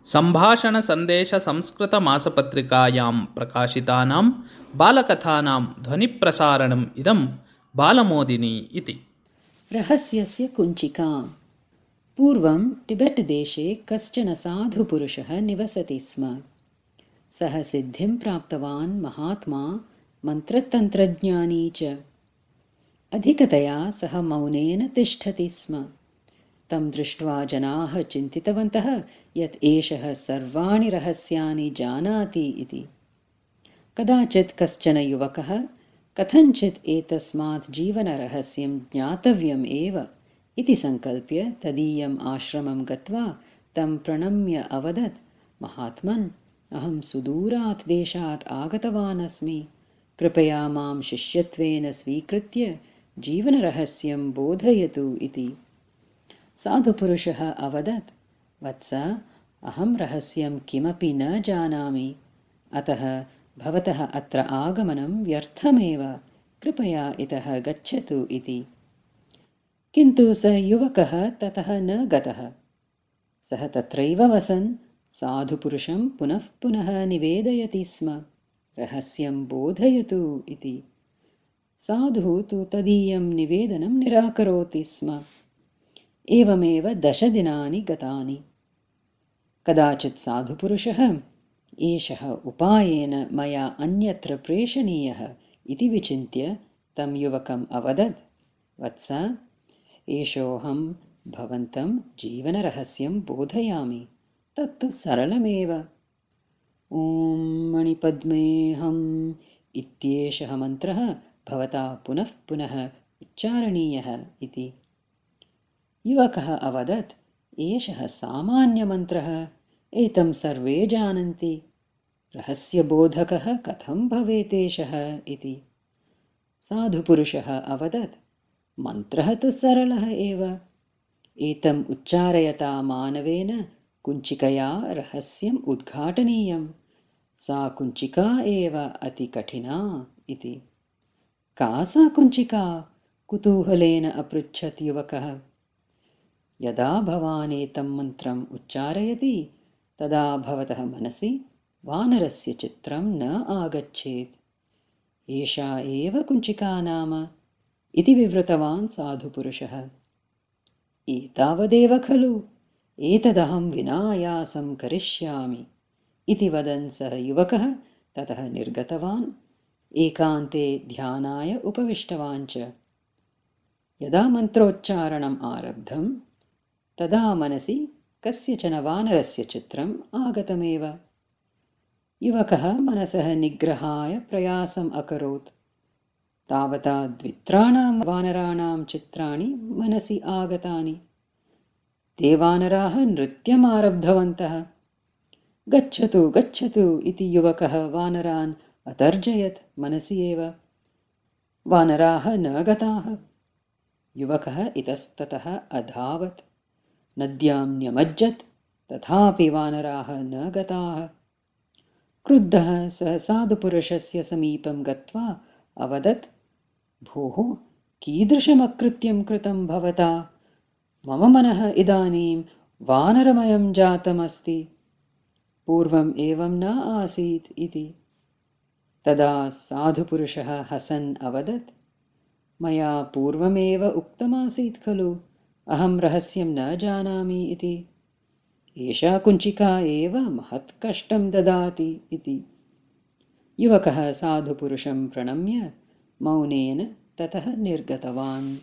सम्भाषणसन्देशसंस्कृतमासपत्रिकायां प्रकाशितानां बालकथानां ध्वनिप्रसारणम् इदं बालमोदिनी इति। रहस्यस्य कुञ्चिका। पूर्वं टिबेट् देशे कश्चन साधुपुरुषः निवसति स्म। सः सिद्धिं प्राप्तवान् महात्मा, मन्त्रतन्त्रज्ञानी च। अधिकतया सः मौनेन तिष्ठति स्म। तं दृष्ट्वा जनाः चिन्तितवन्तः यत् एषः सर्वाणि रहस्यानि जानाति इति। कदाचित् कश्चन युवकः कथञ्चित् एतस्मात् जीवनरहस्यं ज्ञातव्यम् एव इति सङ्कल्प्य तदीयम् आश्रमं गत्वा तं प्रणम्य अवदत्, महात्मन्, अहं सुदूरात् देशात् आगतवान् अस्मि। कृपया मां शिष्यत्वेन स्वीकृत्य जीवनरहस्यं बोधयतु इति। साधुपुरुषः अवदत्, वत्स, अहं रहस्यं किमपि न जानामि, अतः भवतः अत्र आगमनं व्यर्थमेव। कृपया इतः गच्छतु इति। किन्तु स युवकः ततः न गतः। सः तत्रैव वसन् साधुपुरुषं पुनः पुनः निवेदयति स्म, रहस्यं बोधयतु इति। साधुः तु तदीयं निवेदनं निराकरोति स्म। एवमेव 10 दिनानि गतानि। कदाचित् साधुपुरुषः, एषः उपायेन मया अन्यत्र प्रेषणीयः इति विचिन्त्य तं युवकम् अवदत्, वत्स, एषोऽहं भवन्तं जीवनरहस्यं बोधयामि, तत्तु सरलमेव। ॐ मणिपद्मेऽहम् इत्येषः मन्त्रः भवता पुनः पुनः उच्चारणीयः इति। युवकः अवदत्, एषः सामान्यमन्त्रः, एतं सर्वे जानन्ति। रहस्यबोधकः कथं भवेतेषः इति। साधुपुरुषः अवदत्, मन्त्रः तु सरलः एव। एतम् उच्चारयता मानवेन कुञ्चिकया रहस्यम् उद्घाटनीयं। सा कुञ्चिका एव अतिकठिना इति। का सा कुञ्चिका? कुतूहलेन अपृच्छत् युवकः। यदा भवान् एतं मन्त्रम् उच्चारयति तदा भवतः मनसि वानरस्य चित्रं न आगच्छेत्। एषा एव कुञ्चिका नाम इति विवृतवान् साधुपुरुषः। एतावदेव खलु, एतदहं विनायासं करिष्यामि इति वदन् सः युवकः ततः निर्गतवान्, एकान्ते ध्यानाय उपविष्टवान् च। यदा मन्त्रोच्चारणम् आरब्धं तदा मनसि कस्यचन वानरस्य चित्रम् आगतमेव। युवकः मनसः निग्रहाय प्रयासम् अकरोत्। तावता 2 वानराणां चित्राणि मनसि आगतानि। ते वानराः नृत्यमारब्धवन्तः। गच्छतु गच्छतु इति युवकः वानरान् अतर्जयत् मनसि एव। वानराः न गताः। युवकः इतस्ततः अधावत्, नद्यां न्यमज्जत्, तथापि वानराः न गताः। क्रुद्धः सः साधुपुरुषस्य समीपं गत्वा अवदत्, भोः, कीदृशमकृत्यं कृतं भवता? मम मनः इदानीं वानरमयं जातमस्ति। पूर्वम् एवं न आसीत् इति। तदा साधुपुरुषः हसन् अवदत्, मया पूर्वमेव उक्तमासीत् खलु, अहं रहस्यं न जानामि इति। एषा कुञ्चिका एव महत् कष्टं ददाति इति। युवकः साधुपुरुषं प्रणम्य मौनेन ततः निर्गतवान्।